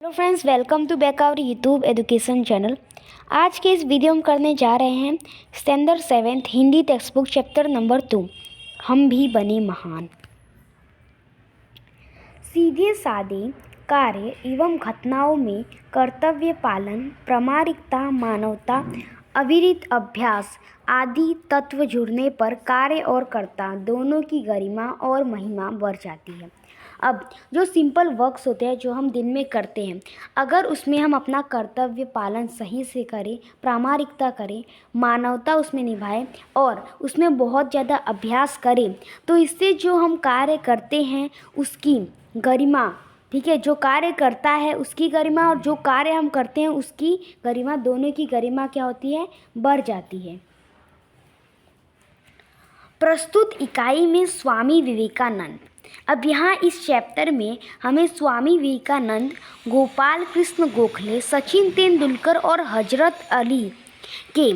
Hello friends, welcome to back our YouTube education channel. आज के इस वीडियो में करने जा रहे हैं standard 7th Hindi text book chapter number 2, हम भी बने महान। सीधे साधे कार्य एवं घटनाओं में कर्तव्य पालन, प्रामाणिकता, मानवता, अविरत अभ्यास आदि तत्व जुड़ने पर कार्य और कर्ता दोनों की गरिमा और महिमा बढ़ जाती है। अब जो सिंपल वर्क्स होते हैं जो हम दिन में करते हैं, अगर उसमें हम अपना कर्तव्य पालन सही से करें, प्रामाणिकता करें, मानवता उसमें निभाएं और उसमें बहुत ज़्यादा अभ्यास करें, तो इससे जो हम कार्य करते हैं उसकी गरिमा, ठीक है, जो कार्य करता है उसकी गरिमा और जो कार्य हम करते हैं उसकी गरिमा, दोनों की गरिमा क्या होती है, बढ़ जाती है। प्रस्तुत इकाई में स्वामी विवेकानंद। अब यहाँ इस चैप्टर में हमें स्वामी विवेकानंद, गोपाल कृष्ण गोखले, सचिन तेंदुलकर और हजरत अली के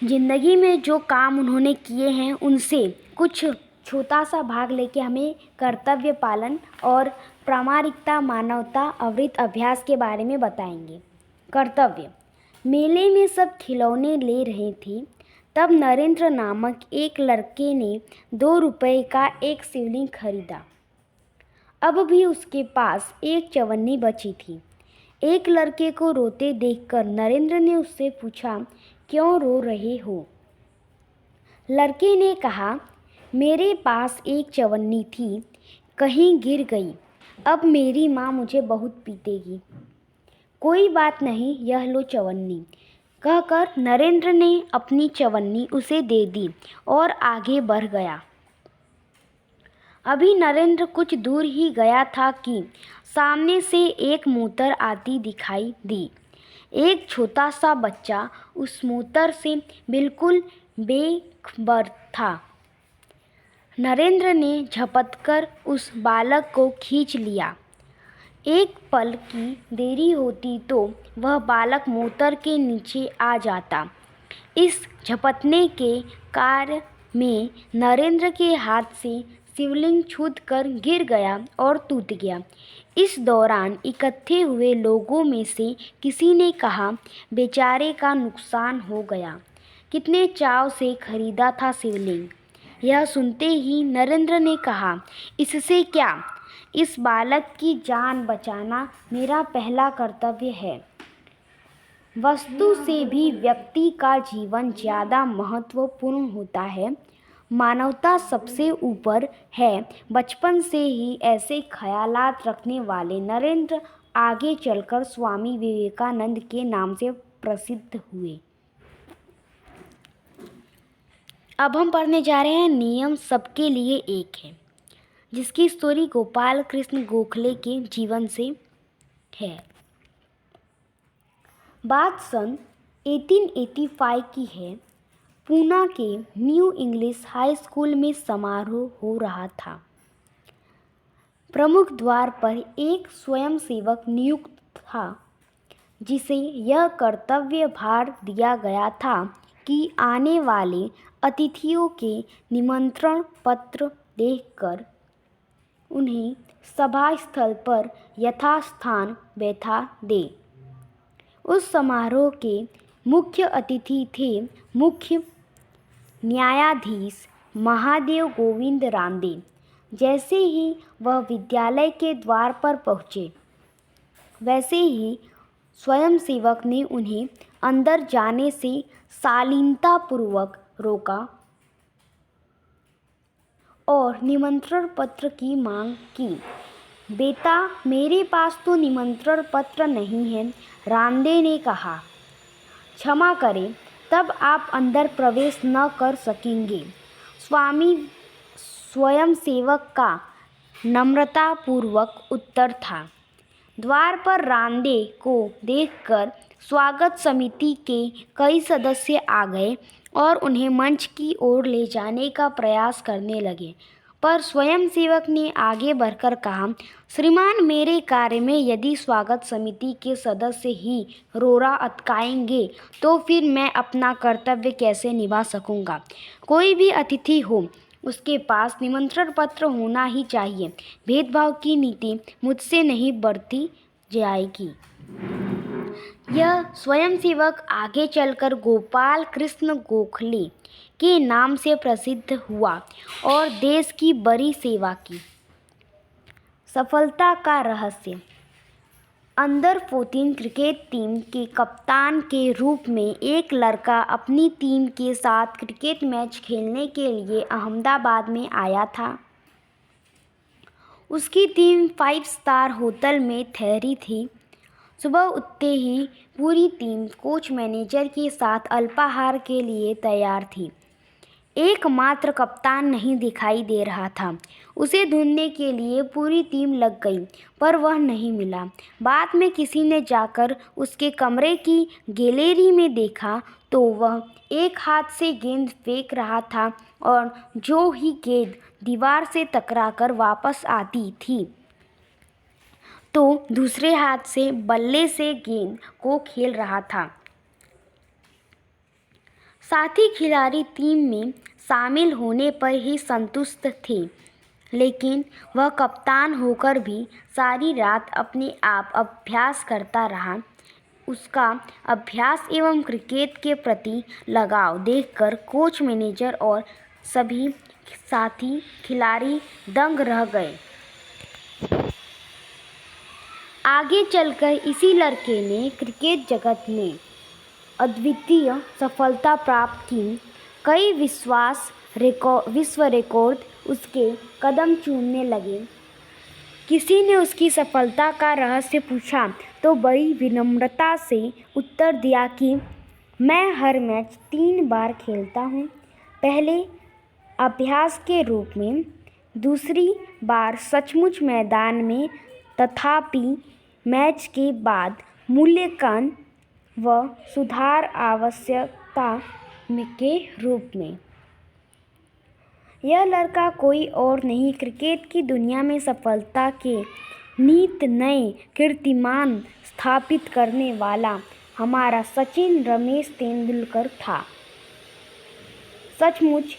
ज़िंदगी में जो काम उन्होंने किए हैं उनसे कुछ छोटा सा भाग लेके हमें कर्तव्य पालन और प्रामाणिकता, मानवता, अविरत अभ्यास के बारे में बताएंगे। कर्तव्य। मेले में सब खिलौने ले रहे थे, तब नरेंद्र नामक एक लड़के ने 2 रुपए का एक शिवलिंग खरीदा। अब भी उसके पास एक चवन्नी बची थी। एक लड़के को रोते देखकर नरेंद्र ने उससे पूछा, क्यों रो रहे हो? लड़के ने कहा, मेरे पास एक चवन्नी थी, कहीं गिर गई, अब मेरी माँ मुझे बहुत पीटेगी। कोई बात नहीं, यह लो चवन्नी, कहकर नरेंद्र ने अपनी चवन्नी उसे दे दी और आगे बढ़ गया। अभी नरेंद्र कुछ दूर ही गया था कि सामने से एक मोटर आती दिखाई दी। एक छोटा सा बच्चा उस मोटर से बिल्कुल बेखबर था। नरेंद्र ने झपटकर उस बालक को खींच लिया। एक पल की देरी होती तो वह बालक मोटर के नीचे आ जाता। इस झपटने के कार्य में नरेंद्र के हाथ से शिवलिंग छूटकर गिर गया और टूट गया। इस दौरान इकट्ठे हुए लोगों में से किसी ने कहा, बेचारे का नुकसान हो गया, कितने चाव से खरीदा था शिवलिंग। यह सुनते ही नरेंद्र ने कहा, इससे क्या, इस बालक की जान बचाना मेरा पहला कर्तव्य है। वस्तु से भी व्यक्ति का जीवन ज़्यादा महत्वपूर्ण होता है। मानवता सबसे ऊपर है। बचपन से ही ऐसे ख्यालात रखने वाले नरेंद्र आगे चलकर स्वामी विवेकानंद के नाम से प्रसिद्ध हुए। अब हम पढ़ने जा रहे हैं नियम सबके लिए एक है, जिसकी स्टोरी गोपाल कृष्ण गोखले के जीवन से है। बात सन 1885 की है। पूना के न्यू इंग्लिश हाई स्कूल में समारोह हो रहा था। प्रमुख द्वार पर एक स्वयंसेवक नियुक्त था, जिसे यह कर्तव्य भार दिया गया था कि आने वाले अतिथियों के निमंत्रण पत्र देखकर उन्हें सभा स्थल पर यथास्थान बैठा दे। उस समारोह के मुख्य अतिथि थे मुख्य न्यायाधीश महादेव गोविंद रानडे। जैसे ही वह विद्यालय के द्वार पर पहुँचे, वैसे ही स्वयंसेवक ने उन्हें अंदर जाने से शालीनतापूर्वक रोका और निमंत्रण पत्र की मांग की। बेटा, मेरे पास तो निमंत्रण पत्र नहीं है, रानडे ने कहा। क्षमा करें, तब आप अंदर प्रवेश न कर सकेंगे, स्वामी स्वयंसेवक का नम्रतापूर्वक उत्तर था। द्वार पर रानडे को देखकर स्वागत समिति के कई सदस्य आ गए और उन्हें मंच की ओर ले जाने का प्रयास करने लगे, पर स्वयंसेवक ने आगे बढ़कर कहा, श्रीमान, मेरे कार्य में यदि स्वागत समिति के सदस्य ही रोड़ा अटकाएंगे तो फिर मैं अपना कर्तव्य कैसे निभा सकूंगा। कोई भी अतिथि हो, उसके पास निमंत्रण पत्र होना ही चाहिए। भेदभाव की नीति मुझसे नहीं बढ़ती जाएगी। यह स्वयंसेवक आगे चलकर गोपाल कृष्ण गोखले के नाम से प्रसिद्ध हुआ और देश की बड़ी सेवा की। सफलता का रहस्य। अंडर 14 क्रिकेट टीम के कप्तान के रूप में एक लड़का अपनी टीम के साथ क्रिकेट मैच खेलने के लिए अहमदाबाद में आया था। उसकी टीम 5 स्टार होटल में ठहरी थी। सुबह उठते ही पूरी टीम कोच मैनेजर के साथ अल्पाहार के लिए तैयार थी। एकमात्र कप्तान नहीं दिखाई दे रहा था। उसे ढूंढने के लिए पूरी टीम लग गई, पर वह नहीं मिला। बाद में किसी ने जाकर उसके कमरे की गैलरी में देखा तो वह एक हाथ से गेंद फेंक रहा था और जो ही गेंद दीवार से टकराकर वापस आती थी तो दूसरे हाथ से बल्ले से गेंद को खेल रहा था। साथी खिलाड़ी टीम में शामिल होने पर ही संतुष्ट थे, लेकिन वह कप्तान होकर भी सारी रात अपने आप अभ्यास करता रहा। उसका अभ्यास एवं क्रिकेट के प्रति लगाव देखकर कोच मैनेजर और सभी साथी खिलाड़ी दंग रह गए। आगे चलकर इसी लड़के ने क्रिकेट जगत में अद्वितीय सफलता प्राप्त की। कई विश्व रिकॉर्ड उसके कदम चूमने लगे। किसी ने उसकी सफलता का रहस्य पूछा तो बड़ी विनम्रता से उत्तर दिया कि मैं हर मैच 3 बार खेलता हूँ। पहले अभ्यास के रूप में, दूसरी बार सचमुच मैदान में, तथापि मैच के बाद मूल्यांकन व सुधार आवश्यकता के रूप में। यह लड़का कोई और नहीं, क्रिकेट की दुनिया में सफलता के नित नए कीर्तिमान स्थापित करने वाला हमारा सचिन रमेश तेंदुलकर था। सचमुच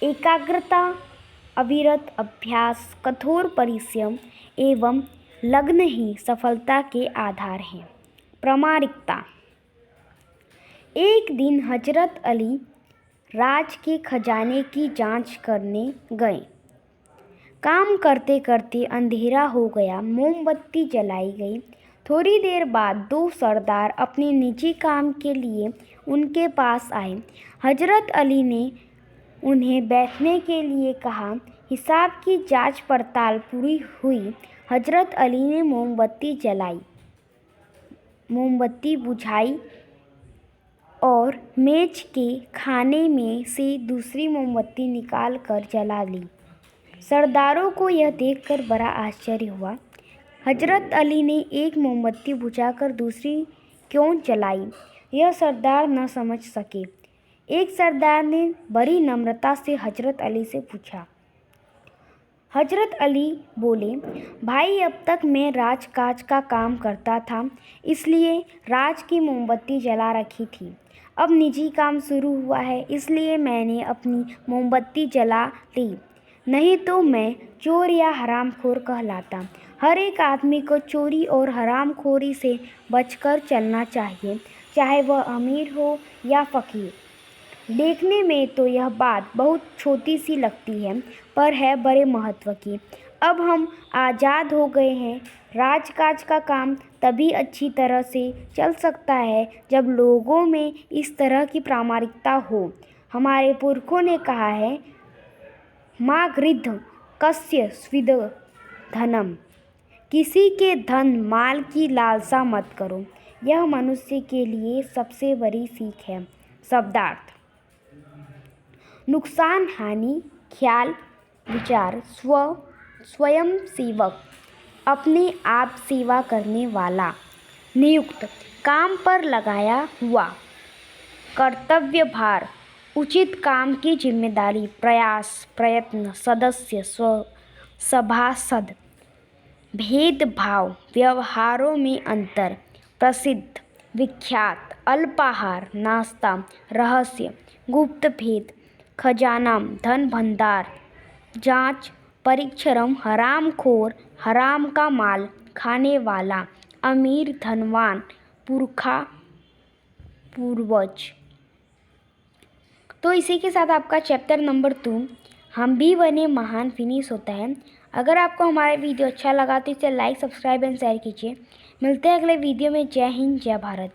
एकाग्रता, अविरत अभ्यास, कठोर परिश्रम एवं लगन ही सफलता के आधार हैं। प्रामाणिकता। एक दिन हजरत अली राज के खजाने की जांच करने गए। काम करते करते अंधेरा हो गया। मोमबत्ती जलाई गई। थोड़ी देर बाद 2 सरदार अपने निजी काम के लिए उनके पास आए। हजरत अली ने उन्हें बैठने के लिए कहा। हिसाब की जांच पड़ताल पूरी हुई। हजरत अली ने मोमबत्ती जलाई, मोमबत्ती बुझाई और मेज के खाने में से दूसरी मोमबत्ती निकाल कर जला ली। सरदारों को यह देखकर बड़ा आश्चर्य हुआ। हजरत अली ने एक मोमबत्ती बुझाकर दूसरी क्यों जलाई, यह सरदार न समझ सके। एक सरदार ने बड़ी नम्रता से हजरत अली से पूछा। हजरत अली बोले, भाई, अब तक मैं राजकाज का काम करता था, इसलिए राज की मोमबत्ती जला रखी थी। अब निजी काम शुरू हुआ है, इसलिए मैंने अपनी मोमबत्ती जला ली, नहीं तो मैं चोर या हरामखोर कहलाता। हर एक आदमी को चोरी और हरामखोरी से बचकर चलना चाहिए, चाहे वह अमीर हो या फकीर। देखने में तो यह बात बहुत छोटी सी लगती है, पर है बड़े महत्व की। अब हम आज़ाद हो गए हैं। राजकाज का काम तभी अच्छी तरह से चल सकता है जब लोगों में इस तरह की प्रामाणिकता हो। हमारे पुरखों ने कहा है, मा गृध्र कस्य स्विद् धनम, किसी के धन माल की लालसा मत करो। यह मनुष्य के लिए सबसे बड़ी सीख है। शब्दार्थ। नुकसान, हानि, ख्याल, विचार। स्वयं सेवक, अपने आप सेवा करने वाला। नियुक्त, काम पर लगाया हुआ। कर्तव्य भार, उचित काम की जिम्मेदारी। प्रयास, प्रयत्न। सदस्य, सभासद। भेदभाव, व्यवहारों में अंतर। प्रसिद्ध, विख्यात। अल्पाहार, नाश्ता। रहस्य, गुप्त भेद। खजाना, धन भंडार। जांच, परिश्रम। हरामखोर, हराम का माल खाने वाला। अमीर धनवान पुरखा पूर्वज। तो इसी के साथ आपका चैप्टर नंबर 2 हम भी बने महान फिनिश होता है। अगर आपको हमारा वीडियो अच्छा लगा तो इसे लाइक, सब्सक्राइब एंड शेयर कीजिए। मिलते हैं अगले वीडियो में। जय हिंद, जय भारत।